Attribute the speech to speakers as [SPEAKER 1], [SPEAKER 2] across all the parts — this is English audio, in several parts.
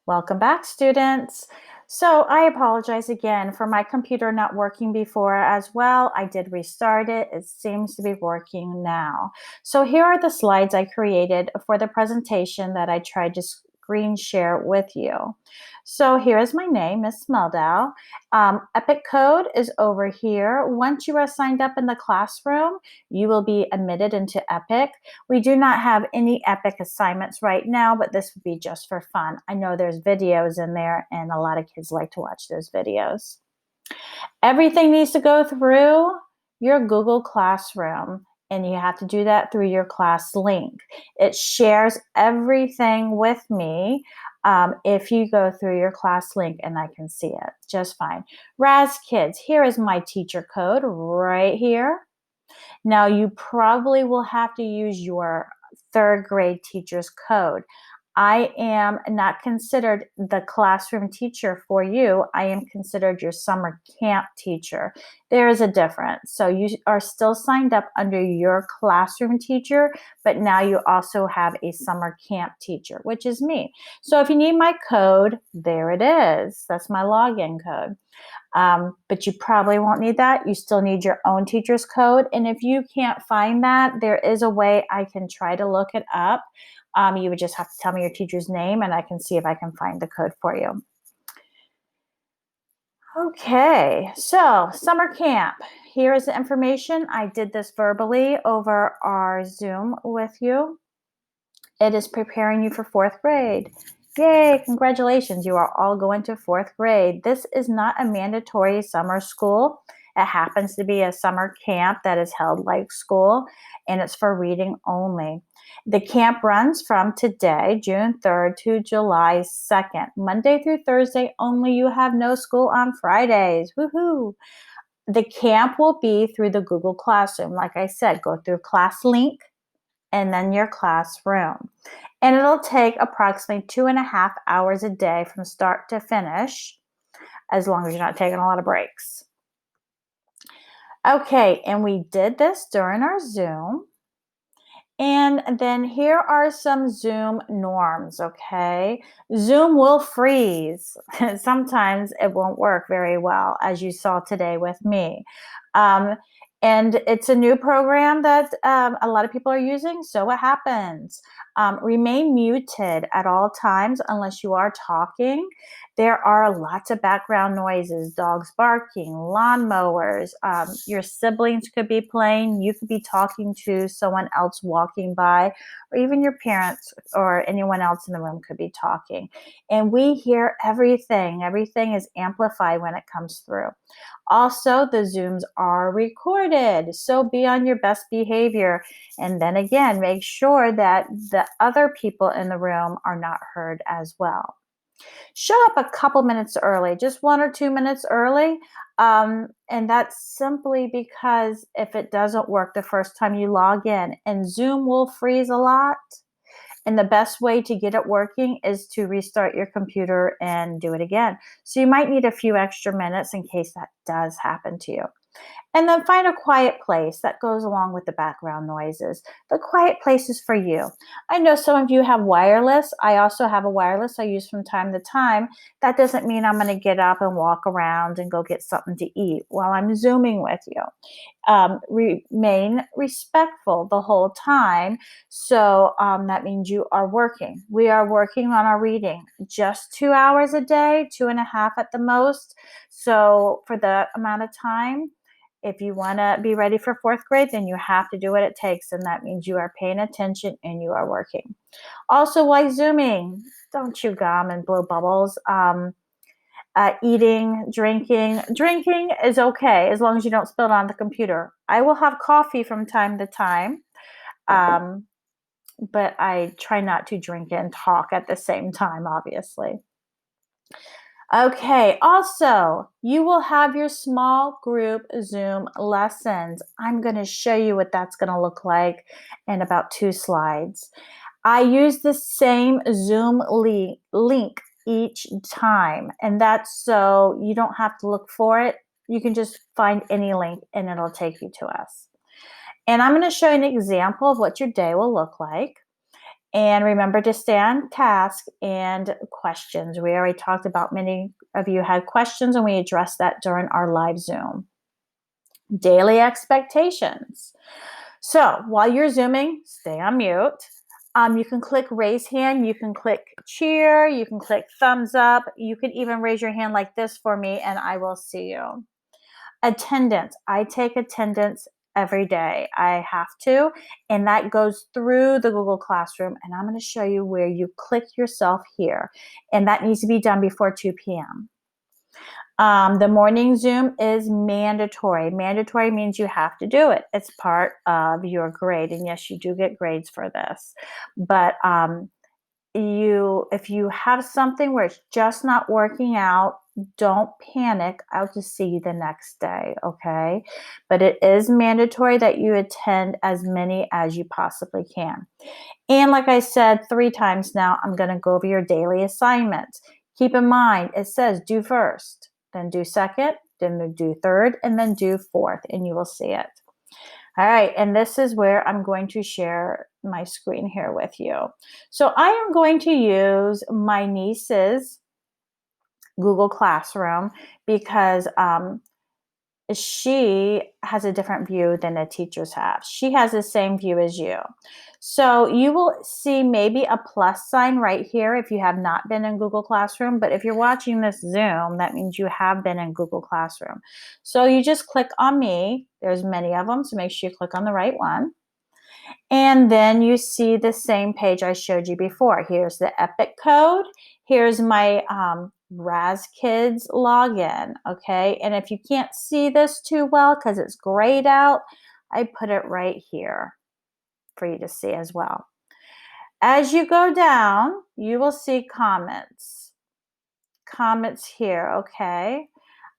[SPEAKER 1] Welcome back, students. So I apologize again for my computer not working before as well. I did restart it. It seems to be working now. So here are the slides I created for the presentation that I tried to screen share with you. So here is my name, Miss Smeldow. Epic Code is over here. Once you are signed up in the classroom, you will be admitted into Epic. We do not have any Epic assignments right now, but this would be just for fun. I know there's videos in there, and a lot of kids like to watch those videos. Everything needs to go through your Google Classroom, and you have to do that through your class link. It shares everything with me if you go through your class link, and I can see it just fine. Raz Kids, here is my teacher code right here. Now, you probably will have to use your third grade teacher's code. I am not considered the classroom teacher for you. I am considered your summer camp teacher. There is a difference. So you are still signed up under your classroom teacher, but now you also have a summer camp teacher, which is me. So if you need my code, there it is. That's my login code. But you probably won't need that. You still need your own teacher's code. And if you can't find that, there is a way I can try to look it up. You would just have to tell me your teacher's name and I can see if I can find the code for you. Okay, so summer camp. Here is the information. I did this verbally over our Zoom with you. It is preparing you for fourth grade. Yay, congratulations. You are all going to fourth grade. This is not a mandatory summer school. It happens to be a summer camp that is held like school, and it's for reading only. The camp runs from today, June 3rd, to July 2nd. Monday through Thursday only. You have no school on Fridays. Woohoo! The camp will be through the Google Classroom. Like I said, go through class link and then your classroom. And it'll take approximately 2.5 hours a day from start to finish, as long as you're not taking a lot of breaks. Okay, and we did this during our Zoom. And then here are some Zoom norms, okay? Zoom will freeze. Sometimes it won't work very well, as you saw today with me. And it's a new program that a lot of people are using, so it happens. Remain muted at all times unless you are talking. There are lots of background noises, dogs barking, lawnmowers. Your siblings could be playing. You could be talking to someone else walking by, or even your parents or anyone else in the room could be talking. And we hear everything. Everything is amplified when it comes through. Also, the Zooms are recorded, so be on your best behavior. And then again, make sure that the other people in the room are not heard as well. Show up a couple minutes early, just 1 or 2 minutes early. And that's simply because if it doesn't work the first time you log in, and Zoom will freeze a lot, and the best way to get it working is to restart your computer and do it again. So you might need a few extra minutes in case that does happen to you. And then find a quiet place that goes along with the background noises. The quiet place is for you. I know some of you have wireless. I also have a wireless I use from time to time. That doesn't mean I'm going to get up and walk around and go get something to eat while I'm Zooming with you. Remain respectful the whole time. So that means you are working. We are working on our reading just 2 hours a day, 2.5 at the most. So for the amount of time, if you want to be ready for fourth grade, then you have to do what it takes. And that means you are paying attention and you are working. Also, while Zooming, don't chew gum and blow bubbles. Eating, drinking. Drinking is okay as long as you don't spill it on the computer. I will have coffee from time to time, but I try not to drink and talk at the same time, obviously. Okay, also, you will have your small group Zoom lessons. I'm going to show you what that's going to look like in about 2 slides. I use the same Zoom link each time, and that's so you don't have to look for it. You can just find any link and it'll take you to us. And I'm going to show you an example of what your day will look like. And remember to stay on task and questions. We already talked about many of you had questions, and we addressed that during our live Zoom. Daily expectations. So while you're Zooming, stay on mute. You can click raise hand, you can click cheer, you can click thumbs up, you can even raise your hand like this for me, and I will see you. Attendance. I take attendance every day. I have to, and that goes through the Google Classroom, and I'm going to show you where you click yourself here, and that needs to be done before 2 p.m. The morning Zoom is mandatory. Mandatory means you have to do it. It's part of your grade, and yes, you do get grades for this. But if you have something where it's just not working out, don't panic. I'll just see you the next day, okay? But it is mandatory that you attend as many as you possibly can. And like I said 3 times now, I'm going to go over your daily assignments. Keep in mind, it says do first, then do second, then do third, and then do fourth, and you will see it. All right, and this is where I'm going to share my screen here with you. So I am going to use my niece's Google Classroom because she has a different view than the teachers have. She has the same view as you. So you will see maybe a plus sign right here if you have not been in Google Classroom, but if you're watching this Zoom, that means you have been in Google Classroom. So you just click on me. There's many of them, so make sure you click on the right one. And then you see the same page I showed you before. Here's the Epic code. Here's my Raz Kids login, okay? And if you can't see this too well because it's grayed out, I put it right here for you to see as well. As you go down, you will see comments. Comments here, okay?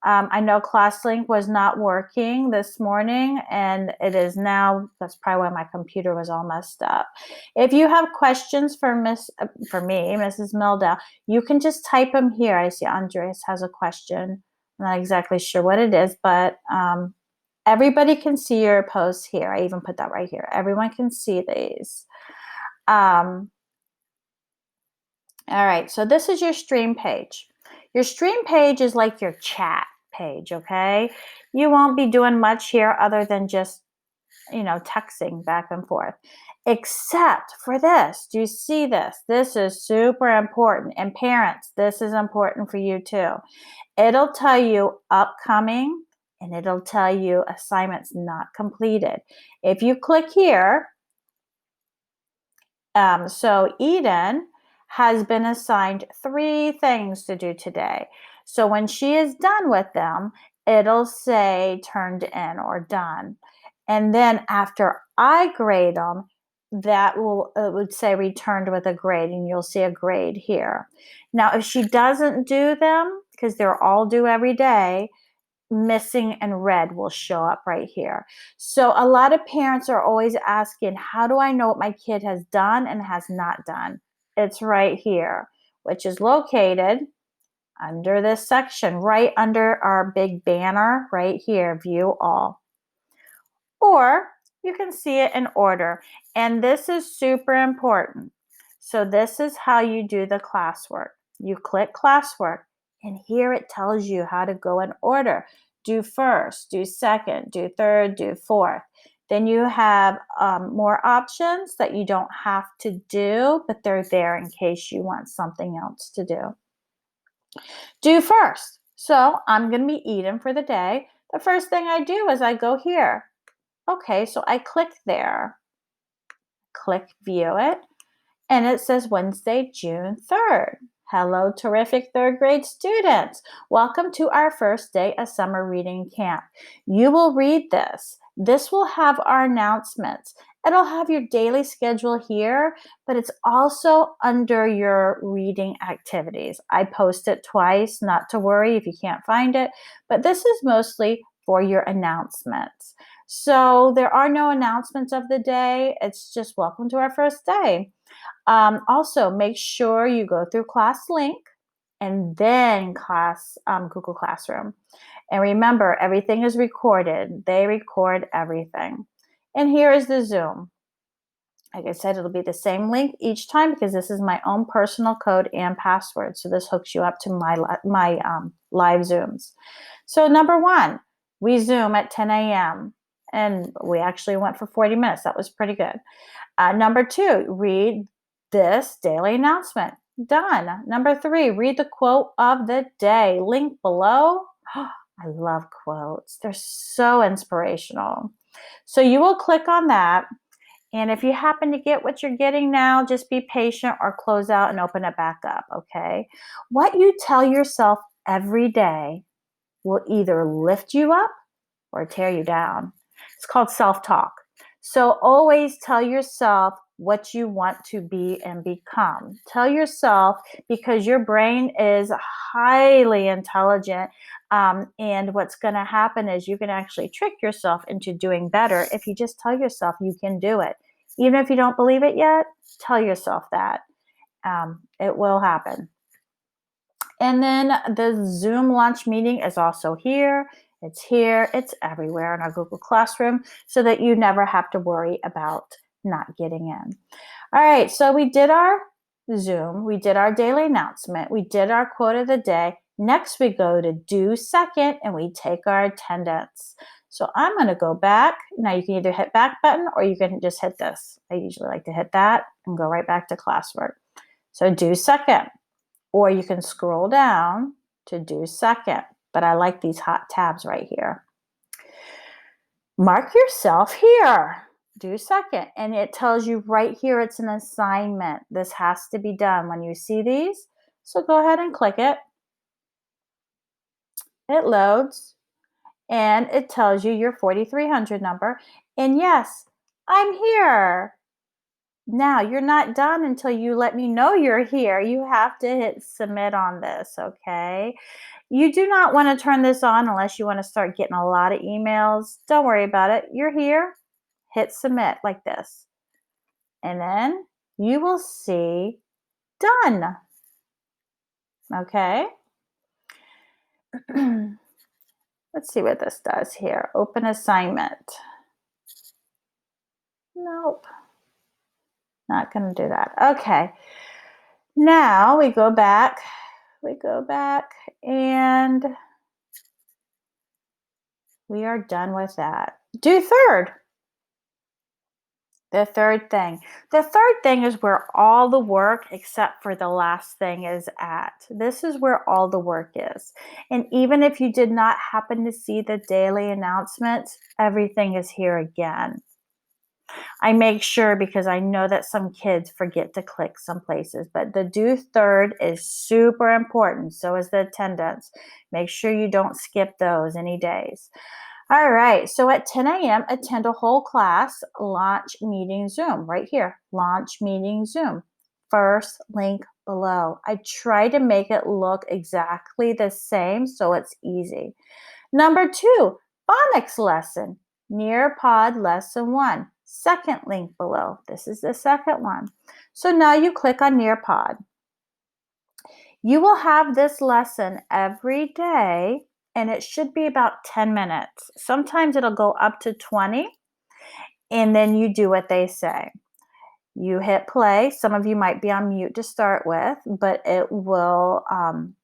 [SPEAKER 1] I know ClassLink was not working this morning, and it is now. That's probably why my computer was all messed up. If you have questions for me, Mrs. Meldau, you can just type them here. I see Andres has a question. I'm not exactly sure what it is, but everybody can see your posts here. I even put that right here. Everyone can see these. All right, so this is your stream page. Your stream page is like your chat page, okay? You won't be doing much here other than just, texting back and forth. Except for this. Do you see this? This is super important. And parents, this is important for you too. It'll tell you upcoming and it'll tell you assignments not completed. If you click here, so Eden has been assigned 3 things to do today. So when she is done with them, it'll say turned in or done. And then after I grade them, it would say returned with a grade, and you'll see a grade here. Now, if she doesn't do them, because they're all due every day, missing and red will show up right here. So a lot of parents are always asking, how do I know what my kid has done and has not done? It's right here, which is located under this section, right under our big banner right here, view all. Or you can see it in order. And this is super important. So this is how you do the classwork. You click classwork, and here it tells you how to go in order. Do first, do second, do third, do fourth. Then you have more options that you don't have to do, but they're there in case you want something else to do. Do first. So I'm going to be Eden for the day. The first thing I do is I go here. Okay, so I click there, click view it, and it says Wednesday, June 3rd. Hello, terrific 3rd grade students. Welcome to our first day of summer reading camp. You will read this. This will have our announcements. It'll have your daily schedule here, but it's also under your reading activities. I post it twice, not to worry if you can't find it, but this is mostly for your announcements. So there are no announcements of the day. It's just welcome to our first day. Also, make sure you go through ClassLink and then Google Classroom. And remember, everything is recorded. They record everything. And here is the Zoom. Like I said, it'll be the same link each time because this is my own personal code and password. So this hooks you up to my live Zooms. So number one, we Zoom at 10 a.m. and we actually went for 40 minutes. That was pretty good. Number two, read this daily announcement. Done. Number three, read the quote of the day. Link below. I love quotes. They're so inspirational. So you will click on that. And if you happen to get what you're getting now, just be patient or close out and open it back up, okay? What you tell yourself every day will either lift you up or tear you down. It's called self-talk. So always tell yourself what you want to be and become. Tell yourself, because your brain is highly intelligent, and what's going to happen is you can actually trick yourself into doing better if you just tell yourself you can do it. Even if you don't believe it yet, tell yourself that. It will happen. And then the Zoom launch meeting is also here. It's everywhere in our Google Classroom so that you never have to worry about not getting in. All right, so we did our Zoom, we did our daily announcement, we did our quote of the day. Next, we go to do second and we take our attendance. So I'm going to go back. Now you can either hit back button or you can just hit this. I usually like to hit that and go right back to classwork. So do second. Or you can scroll down to do second, but I like these hot tabs right here. Mark yourself here, do second, and it tells you right here it's an assignment. This has to be done when you see these. So go ahead and click it. It loads and it tells you your 4300 number. And yes, I'm here. Now, you're not done until you let me know you're here. You have to hit submit on this, okay? You do not want to turn this on unless you want to start getting a lot of emails. Don't worry about it. You're here. Hit submit like this. And then you will see done. Okay? Let's see what this does here. Open assignment. Nope. Not going to do that. Okay. Now we go back. And we are done with that. Do third. The third thing. The third thing is where all the work except for the last thing is at. This is where all the work is. And even if you did not happen to see the daily announcements, everything is here again. I make sure because I know that some kids forget to click some places, but the do third is super important. So is the attendance. Make sure you don't skip those any days. All right, so at 10 a.m., attend a whole class, launch meeting Zoom, right here, launch meeting Zoom. First link below. I try to make it look exactly the same so it's easy. Number two, phonics lesson, Nearpod lesson 1. Second link below. This is the second one. So now you click on Nearpod. You will have this lesson every day, and it should be about 10 minutes. Sometimes it'll go up to 20, and then you do what they say. You hit play. Some of you might be on mute to start with, but it will, I'm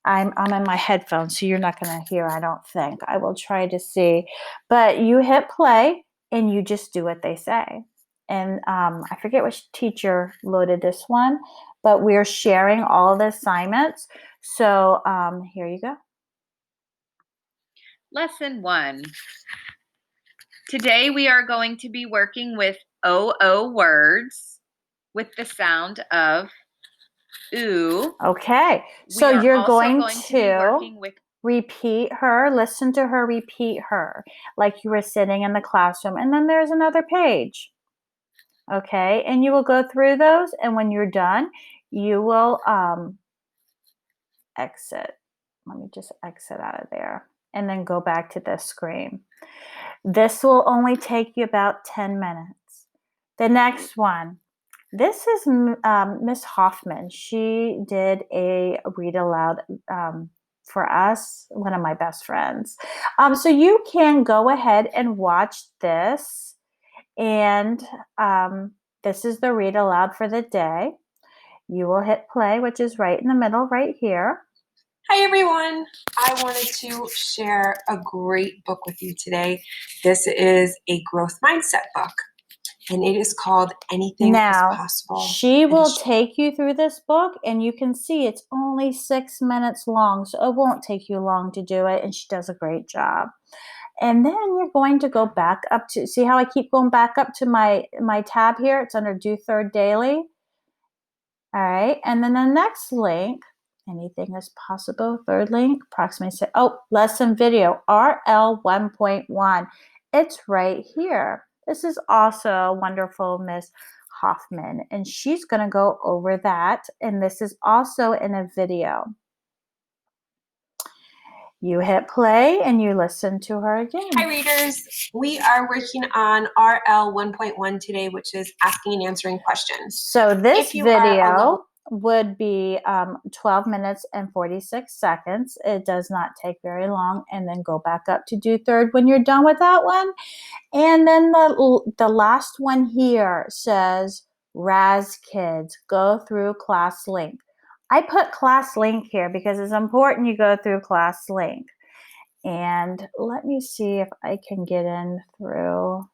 [SPEAKER 1] in my headphones, so you're not going to hear, I don't think. I will try to see. But you hit play, and you just do what they say. And I forget which teacher loaded this one, but we're sharing all the assignments. So here you go.
[SPEAKER 2] Lesson 1. Today we are going to be working with OO words with the sound of ooh.
[SPEAKER 1] Okay, so you're going to
[SPEAKER 2] be working with
[SPEAKER 1] repeat her, listen to her, repeat her, like you were sitting in the classroom. And then there's another page. Okay, and you will go through those, and when you're done, you will exit. Let me just exit out of there and then go back to this screen. This will only take you about 10 minutes. The next one, this is Miss Hoffman. She did a read aloud for us, one of my best friends. So you can go ahead and watch this. And this is the read aloud for the day. You will hit play, which is right in the middle right here.
[SPEAKER 3] Hi everyone! I wanted to share a great book with you today. This is a growth mindset book, and it is called Anything is Possible.
[SPEAKER 1] She will take you through this book, and you can see it's only 6 minutes long, so it won't take you long to do it, and she does a great job. And then you're going to go back up to, see how I keep going back up to my tab here? It's under Do Third Daily. All right, and then the next link, Anything is Possible, third link, approximately say, oh, lesson video, RL 1.1. It's right here. This is also wonderful Miss Hoffman, and she's going to go over that, and this is also in a video. You hit play and you listen to her again.
[SPEAKER 3] Hi readers, we are working on RL 1.1 today, which is asking and answering questions.
[SPEAKER 1] So this video would be 12 minutes and 46 seconds. It does not take very long. And then go back up to Do Third when you're done with that one. And then the last one here says, Raz Kids, go through class link. I put class link here because it's important you go through class link. And let me see if I can get in through.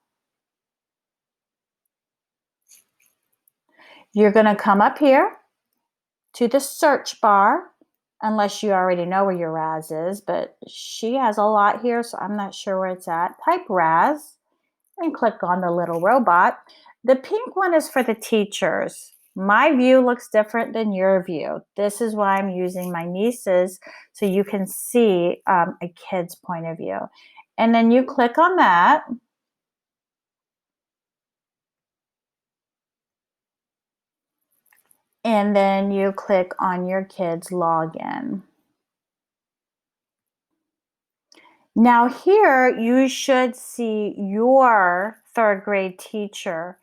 [SPEAKER 1] You're going to come up here to the search bar, unless you already know where your Raz is, but she has a lot here, so I'm not sure where it's at. Type Raz and click on the little robot. The pink one is for the teachers. My view looks different than your view. This is why I'm using my nieces, so you can see a kid's point of view. And then you click on that. And then you click on your kid's login. Now here you should see your third grade teacher.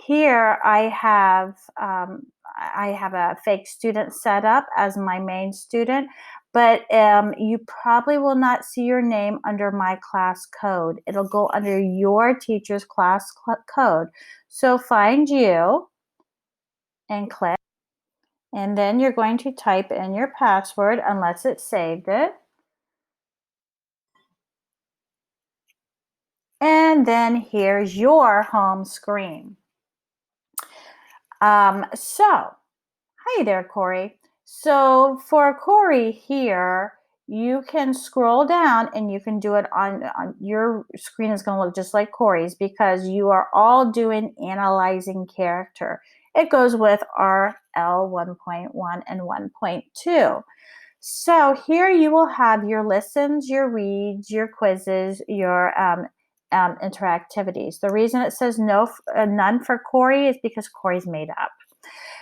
[SPEAKER 1] Here I have a fake student set up as my main student, but you probably will not see your name under my class code. It'll go under your teacher's class code. So find you and click, and then you're going to type in your password unless it saved it. And then here's your home screen. Hi there, Corey. So for Corey here, you can scroll down and you can do it on your screen is going to look just like Corey's because you are all doing analyzing character. It goes with RL 1.1 and 1.2. So here you will have your listens, your reads, your quizzes, your interactivities. The reason it says none for Corey is because Corey's made up.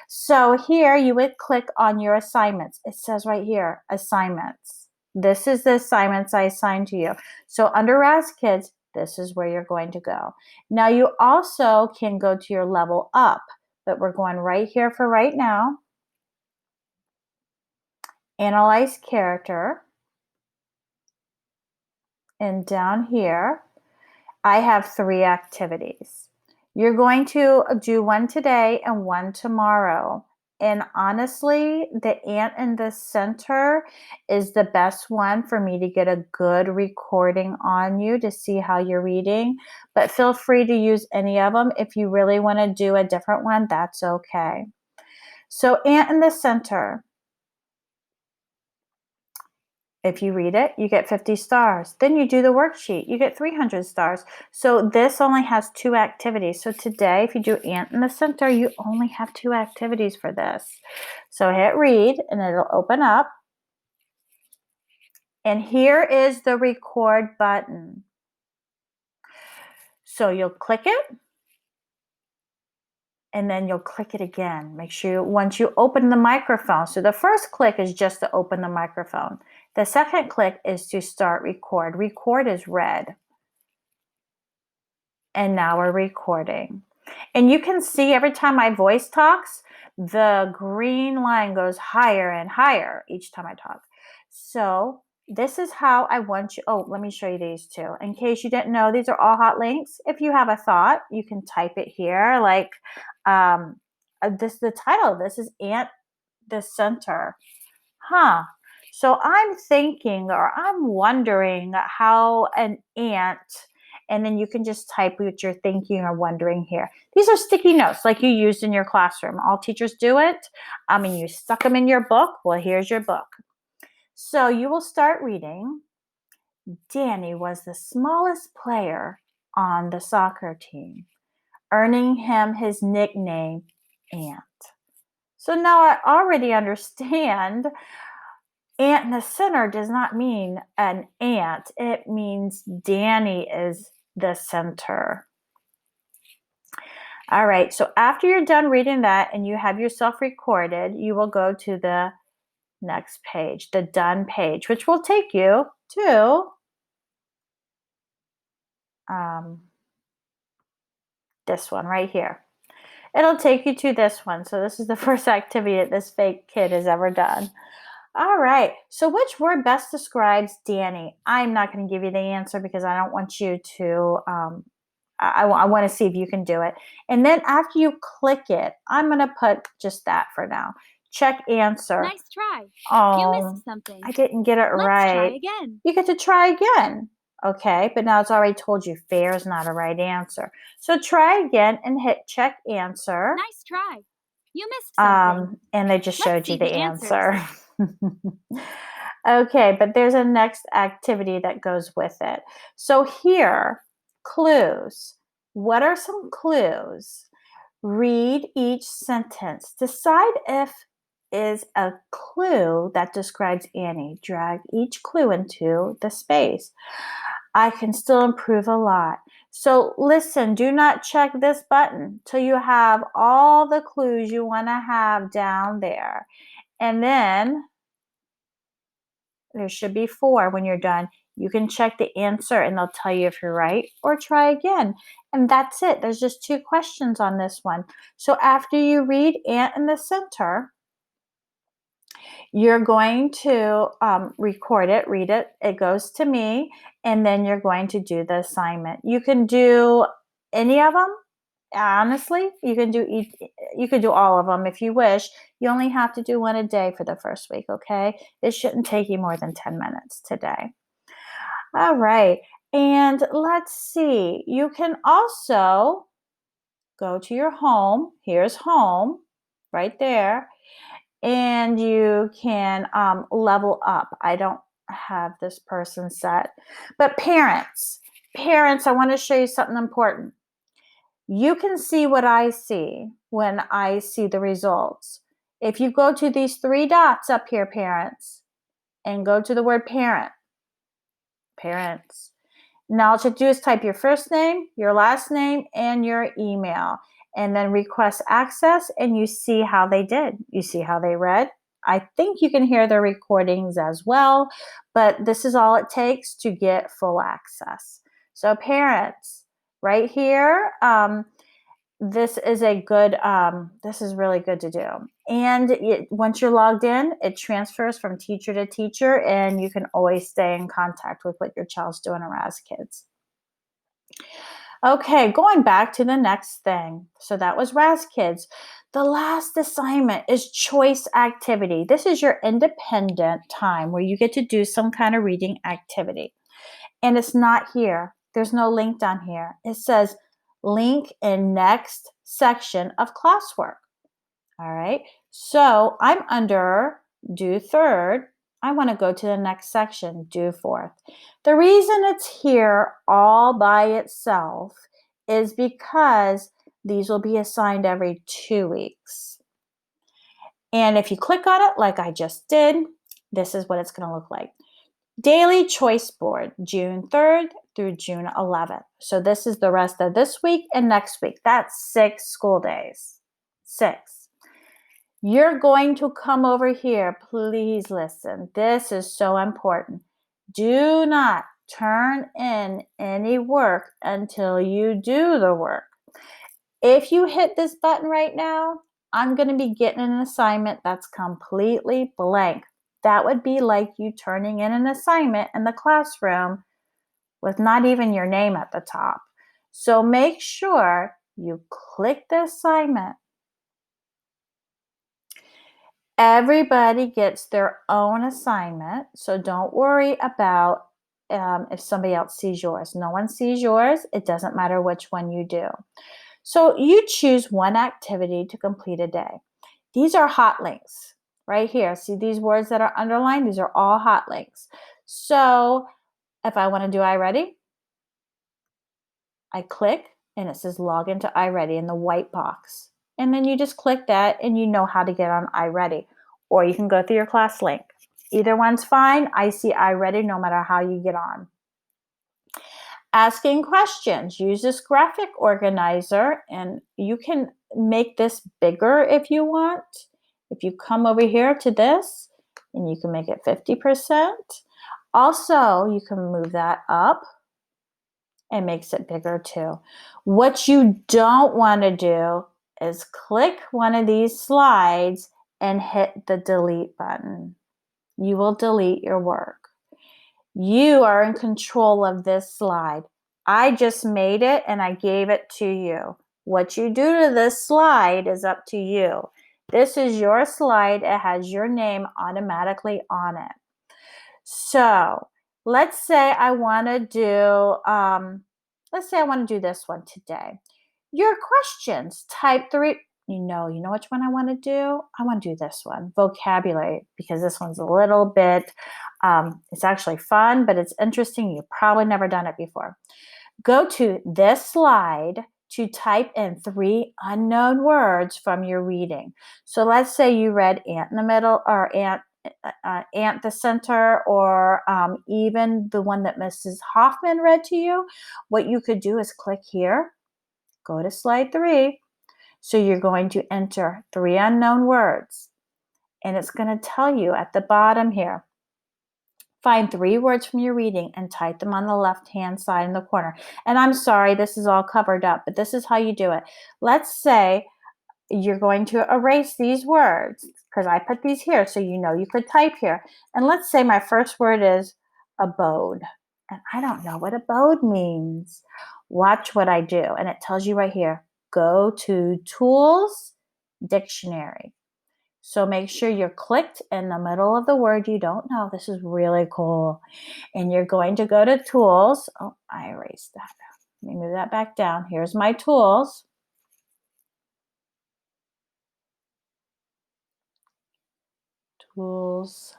[SPEAKER 1] So here you would click on your assignments. It says right here, assignments. This is the assignments I assigned to you. So under Raz Kids, this is where you're going to go. Now you also can go to your level up, but we're going right here for right now. Analyze character. And down here, I have 3 activities. You're going to do one today and one tomorrow. And honestly, the ant in the center is the best one for me to get a good recording on you to see how you're reading. But feel free to use any of them. If you really want to do a different one, that's okay. So ant in the center. If you read it, you get 50 stars. Then you do the worksheet, you get 300 stars. So this only has 2 activities. So today, if you do ant in the center, you only have 2 activities for this. So hit read and it'll open up. And here is the record button. So you'll click it. And then you'll click it again. Make sure once you open the microphone. So the first click is just to open the microphone. The second click is to start record. Record is red. And now we're recording. And you can see every time my voice talks, the green line goes higher and higher each time I talk. So this is how I want you. Oh, let me show you these two. In case you didn't know, these are all hot links. If you have a thought, you can type it here. Like this, the title of this is Ant the Center. Huh. So I'm thinking or I'm wondering how an ant, and then you can just type what you're thinking or wondering here. These are sticky notes like you used in your classroom. All teachers do it. I mean, you stuck them in your book. Well, here's your book. So you will start reading. Danny was the smallest player on the soccer team, earning him his nickname, Ant. So now I already understand ant in the center does not mean an ant. It means Danny is the center. All right, so after you're done reading that and you have yourself recorded, you will go to the next page, the done page, which will take you to this one right here. It'll take you to this one. So this is the first activity that this fake kid has ever done. All right. So which word best describes Danny? I'm not going to give you the answer because I don't want you to, I want to see if you can do it. And then after you click it, I'm going to put just that for now. Check answer.
[SPEAKER 4] Nice try.
[SPEAKER 1] Oh,
[SPEAKER 4] You missed something.
[SPEAKER 1] I didn't get it
[SPEAKER 4] Let's
[SPEAKER 1] right.
[SPEAKER 4] try again.
[SPEAKER 1] You get to try again. Okay, but now it's already told you fair is not a right answer. So try again and hit check answer.
[SPEAKER 4] Nice try. You missed something.
[SPEAKER 1] And they just
[SPEAKER 4] Let's
[SPEAKER 1] showed you
[SPEAKER 4] see
[SPEAKER 1] the
[SPEAKER 4] the
[SPEAKER 1] answer. Okay, but there's a next activity that goes with it. So here, clues. What are some clues? Read each sentence. Decide if is a clue that describes Annie. Drag each clue into the space. I can still improve a lot. So listen, do not check this button till you have all the clues you want to have down there. And then there should be 4 when you're done. You can check the answer and they'll tell you if you're right or try again. And that's it. There's just 2 questions on this one. So after you read Ant in the Center, you're going to record it, read it. It goes to me, and then you're going to do the assignment. You can do any of them. Honestly, you can do all of them if you wish. You only have to do one a day for the first week, okay? It shouldn't take you more than 10 minutes today. All right. And let's see. You can also go to your home. Here's home right there. And you can level up. I don't have this person set. But parents, I want to show you something important. You can see what I see when I see the results. If you go to these 3 dots up here, parents, and go to the word parent, parents. Now all you have to do is type your first name, your last name, and your email, and then request access, and you see how they did. You see how they read. I think you can hear their recordings as well, but this is all it takes to get full access. So parents, right here, this is a good, this is really good to do. And once you're logged in, it transfers from teacher to teacher, and you can always stay in contact with what your child's doing in Raz Kids. Okay, going back to the next thing. So that was Raz Kids. The last assignment is choice activity. This is your independent time where you get to do some kind of reading activity. And it's not here. There's no link down here. It says link in next section of classwork. All right. So I'm under do third. I want to go to the next section, do fourth. The reason it's here all by itself is because these will be assigned every 2 weeks. And if you click on it like I just did, this is what it's going to look like. Daily Choice Board, June 3rd through June 11th. So this is the rest of this week and next week. That's 6 school days. 6. You're going to come over here. Please listen. This is so important. Do not turn in any work until you do the work. If you hit this button right now, I'm going to be getting an assignment that's completely blank. that would be like you turning in an assignment in the classroom with not even your name at the top. So make sure you click the assignment. Everybody gets their own assignment, so don't worry about if somebody else sees yours. No one sees yours. It doesn't matter which one you do. So you choose one activity to complete a day. These are hot links right here. See these words that are underlined? These are all hot links. So if I want to do iReady, I click and it says log into iReady in the white box. And then you just click that and you know how to get on iReady. Or you can go through your class link. Either one's fine. I see iReady no matter how you get on. Asking questions. Use this graphic organizer and you can make this bigger if you want. If you come over here to this and you can make it 50%. Also, you can move that up. It makes it bigger too. What you don't want to do is click one of these slides and hit the delete button. You will delete your work. You are in control of this slide. I just made it and I gave it to you. What you do to this slide is up to you. This is your slide. It has your name automatically on it. So let's say I want to do, this one today. Your questions, type 3. You know which one I want to do? I want to do this one, vocabulary, because this one's a little bit, it's actually fun, but it's interesting. You've probably never done it before. Go to this slide to type in 3 unknown words from your reading. So let's say you read ant in the middle or ant the center, or even the one that Mrs. Hoffman read to you. What you could do is click here, go to slide 3. So you're going to enter 3 unknown words. And it's going to tell you at the bottom here, find 3 words from your reading and type them on the left-hand side in the corner. And I'm sorry, this is all covered up, but this is how you do it. Let's say you're going to erase these words because I put these here so you know you could type here. And let's say my first word is abode. And I don't know what abode means. Watch what I do. And it tells you right here, go to Tools, Dictionary. So make sure you're clicked in the middle of the word you don't know. This is really cool. And you're going to go to Tools. Oh, I erased that. Let me move that back down. Here's my tools. Tools.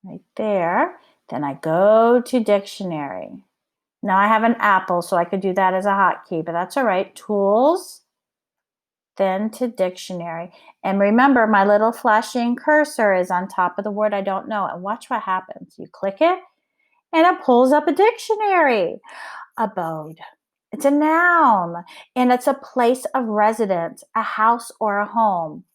[SPEAKER 1] Right there. Then I go to dictionary. Now I have an apple, so I could do that as a hotkey, but that's all right. Tools, then to dictionary. And remember, my little flashing cursor is on top of the word I don't know. And watch what happens. You click it, and it pulls up a dictionary. Abode. It's a noun, and it's a place of residence, a house or a home.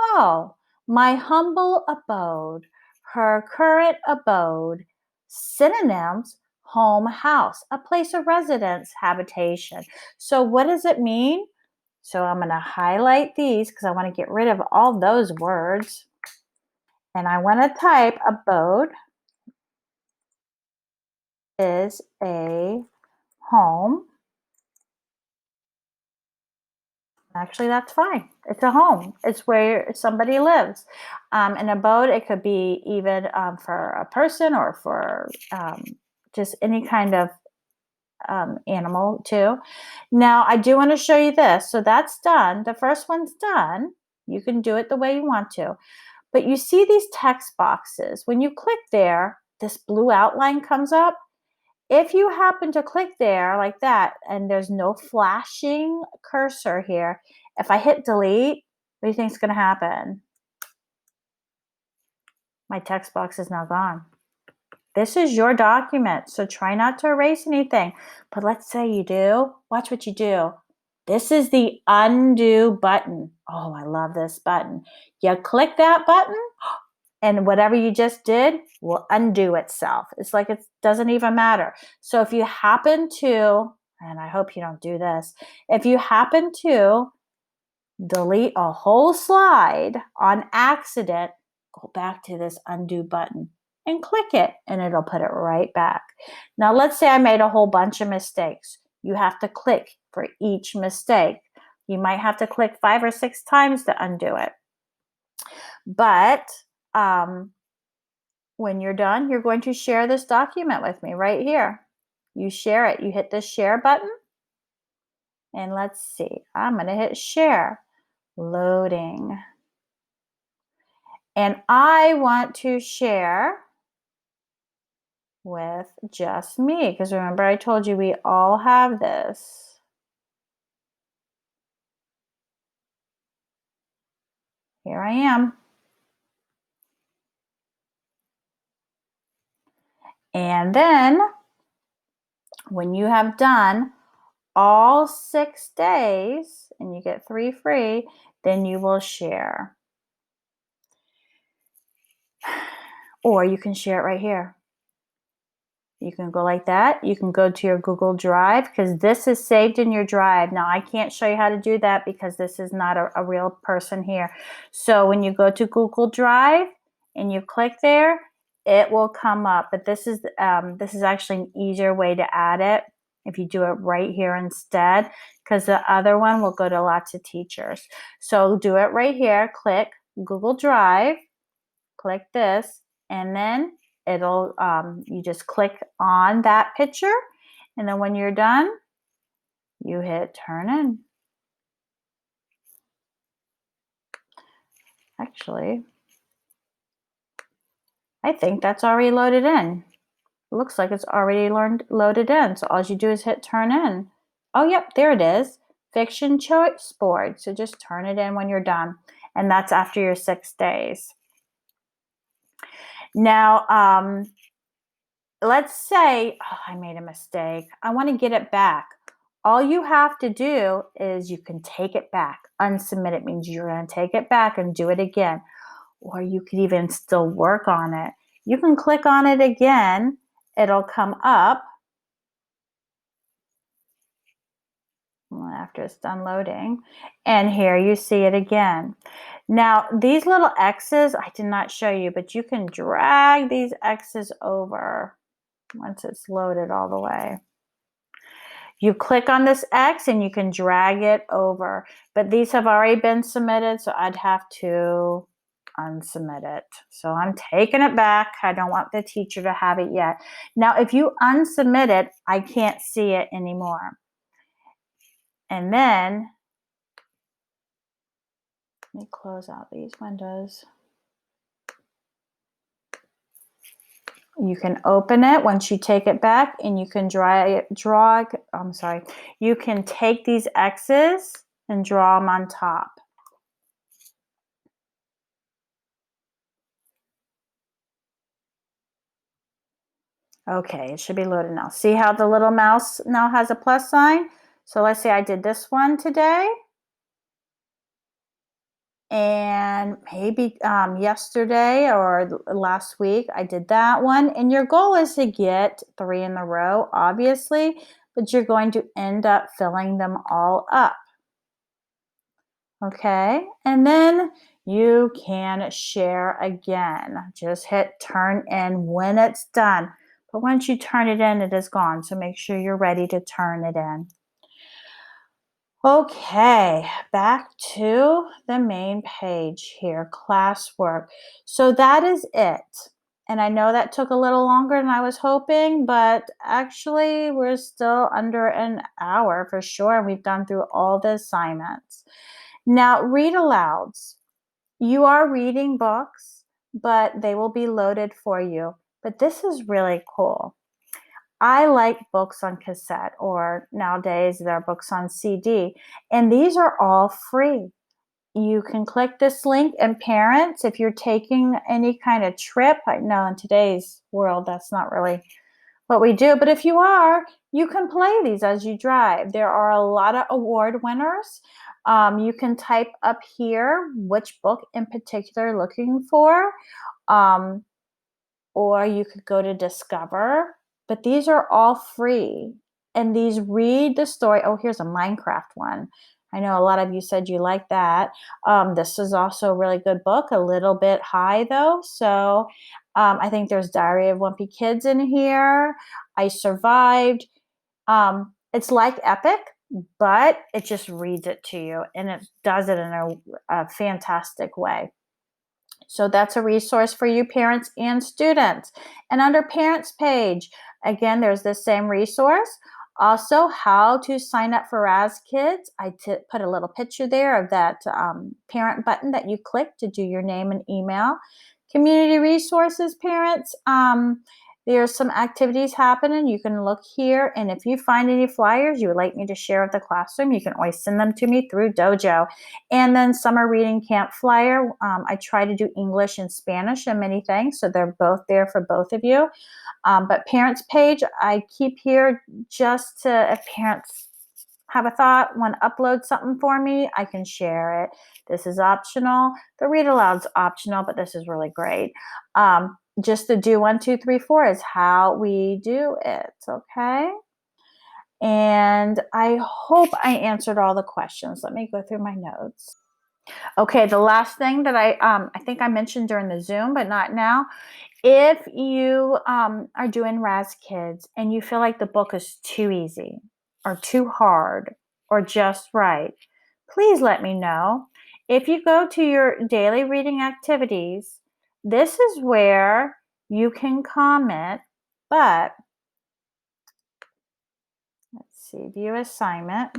[SPEAKER 1] Oh, my humble abode, her current abode. Synonyms, home, house, a place of residence, habitation. So what does it mean? So I'm going to highlight these because I want to get rid of all those words. And I want to type abode is a home. Actually, that's fine. It's a home. It's where somebody lives. An abode, it could be even for a person or for just any kind of animal too. Now, I do want to show you this. So that's done. The first one's done. You can do it the way you want to. But you see these text boxes. When you click there, this blue outline comes up. If you happen to click there like that and there's no flashing cursor here, if I hit delete, what do you think is going to happen? My text box is now gone. This is your document, so try not to erase anything. But let's say you do. Watch what you do. This is the undo button. Oh, I love this button. You click that button, and whatever you just did will undo itself. It's like it doesn't even matter. So if you happen to, and I hope you don't do this, if you happen to delete a whole slide on accident, go back to this undo button and click it, and it'll put it right back. Now, let's say I made a whole bunch of mistakes. You have to click for each mistake. You might have to click 5 or 6 times to undo it. But when you're done, you're going to share this document with me right here. You share it. You hit the share button. And let's see. I'm going to hit share. Loading. And I want to share with just me, because remember I told you we all have this. Here I am. And then when you have done all 6 days and you get 3 free, then you will share. Or you can share it right here. You can go like that. You can go to your Google Drive, because this is saved in your Drive. Now, I can't show you how to do that because this is not a real person here. So when you go to Google Drive and you click there, it will come up. But this is actually an easier way to add it if you do it right here instead, because the other one will go to lots of teachers. So do it right here. Click Google Drive. Click this, and then it'll you just click on that picture, and then when you're done, you hit turn in. Actually, I think that's already loaded in. It looks like it's already loaded in. So all you do is hit turn in. Oh, yep, there it is. Fiction choice board. So just turn it in when you're done. And that's after your 6 days. Now, let's say, oh, I made a mistake. I want to get it back. All you have to do is you can take it back. Unsubmit it means you're going to take it back and do it again. Or you could even still work on it. You can click on it again. It'll come up after it's done loading. And here you see it again. Now, these little X's, I did not show you, but you can drag these X's over once it's loaded all the way. You click on this X and you can drag it over, but these have already been submitted, so I'd have to unsubmit it. So I'm taking it back. I don't want the teacher to have it yet. Now, if you unsubmit it, I can't see it anymore. And then, let me close out these windows. You can open it once you take it back, and you can you can take these X's and draw them on top. Okay, it should be loaded now. See how the little mouse now has a plus sign? So let's say I did this one today. And maybe yesterday or last week, I did that one. And your goal is to get 3 in a row, obviously, but you're going to end up filling them all up. Okay, and then you can share again. Just hit turn in when it's done. But once you turn it in, it is gone. So make sure you're ready to turn it in. Okay, back to the main page here, classwork. So that is it. And I know that took a little longer than I was hoping, but actually we're still under an hour for sure. We've gone through all the assignments. Now, read alouds. You are reading books, but they will be loaded for you. But this is really cool. I like books on cassette, or nowadays there are books on CD, and these are all free. You can click this link, and parents, if you're taking any kind of trip, I know in today's world that's not really what we do, but if you are, you can play these as you drive. There are a lot of award winners. You can type up here which book in particular you're looking for, or you could go to Discover. But these are all free, and these read the story. Oh, here's a Minecraft one. I know a lot of you said you like that. This is also a really good book, a little bit high though. So I think there's Diary of Wimpy Kids in here. I Survived. It's like Epic, but it just reads it to you, and it does it in a fantastic way. So that's a resource for you parents and students. And under parents page, again, there's the same resource. Also, how to sign up for Raz Kids. I put a little picture there of that parent button that you click to do your name and email. Community resources, parents. There's some activities happening. You can look here, and if you find any flyers you would like me to share with the classroom, you can always send them to me through Dojo. And then summer reading camp flyer. I try to do English and Spanish and many things, so they're both there for both of you. But parents page, I keep here just to, if parents have a thought, want to upload something for me, I can share it. This is optional. The read aloud's optional, but this is really great. Just the do 1, 2, 3, 4 is how we do it, okay? And I hope I answered all the questions. Let me go through my notes. Okay, the last thing that I think I mentioned during the Zoom, but not now. If you are doing Raz Kids and you feel like the book is too easy or too hard or just right, please let me know. If you go to your daily reading activities, this is where you can comment, but let's see, view assignment.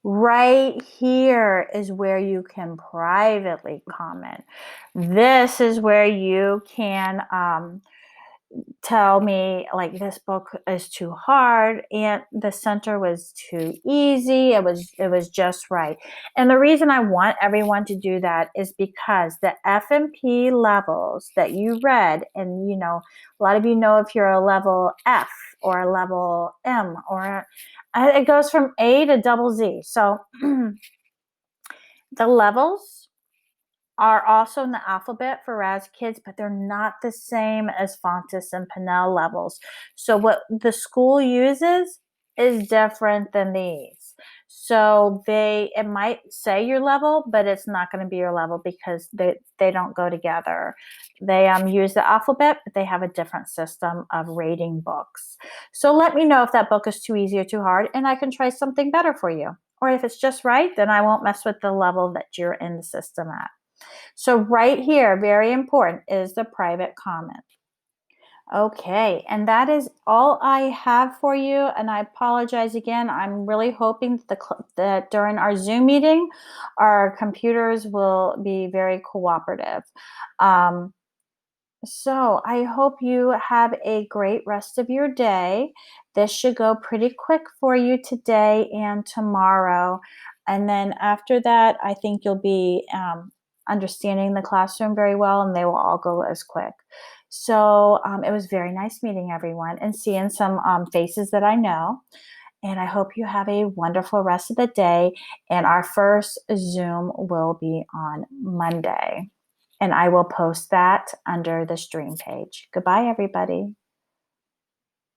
[SPEAKER 1] Right here is where you can privately comment. This is where you can tell me like this book is too hard and the center was too easy. It was just right. And the reason I want everyone to do that is because the F&P levels that you read, and you know, a lot of you know if you're a level F or a level M, or it goes from A to double Z. So the levels are also in the alphabet for Raz Kids, but they're not the same as Fontes and Pinnell levels. So what the school uses is different than these. So it might say your level, but it's not going to be your level because they don't go together. They use the alphabet, but they have a different system of rating books. So let me know if that book is too easy or too hard, and I can try something better for you. Or if it's just right, then I won't mess with the level that you're in the system at. So right here, very important, is the private comment. Okay, and that is all I have for you. And I apologize again. I'm really hoping that during our Zoom meeting, our computers will be very cooperative. So I hope you have a great rest of your day. This should go pretty quick for you today and tomorrow. And then after that, I think you'll be understanding the classroom very well, and they will all go as quick. So it was very nice meeting everyone and seeing some faces that I know. And I hope you have a wonderful rest of the day. And our first Zoom will be on Monday. And I will post that under the stream page. Goodbye, everybody.